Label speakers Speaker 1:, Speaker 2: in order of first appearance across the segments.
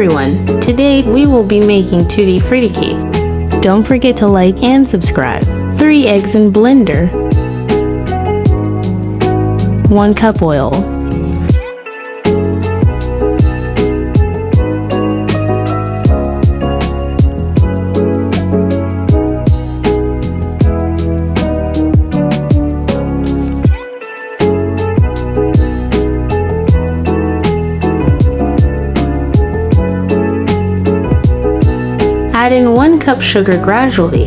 Speaker 1: everyone! Today we will be making Tutti Frutti cake. Don't forget to like and subscribe. 3 eggs in blender. 1 cup oil. Add in 1 cup sugar gradually.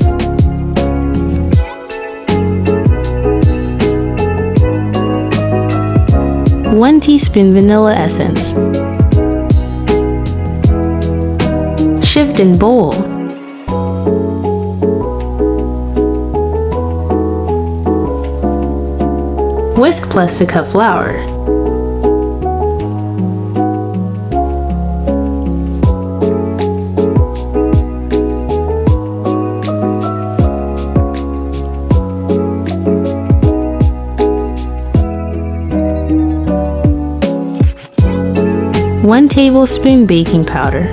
Speaker 1: One teaspoon vanilla essence. Shift in bowl. Whisk plus 2 cup flour. One tablespoon baking powder.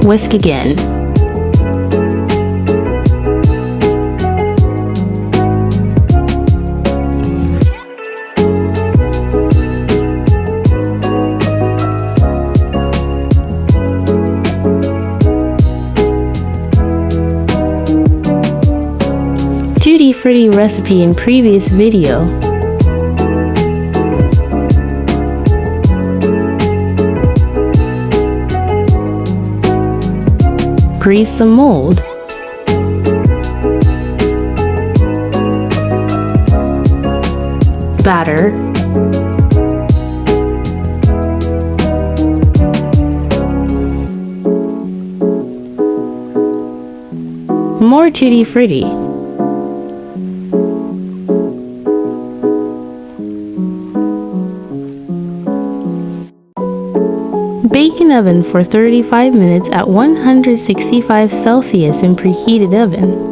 Speaker 1: Whisk again. Tutti Frutti recipe in previous video. Grease the mold. Batter. More Tutti Frutti. Bake in oven for 35 minutes at 165 Celsius in preheated oven.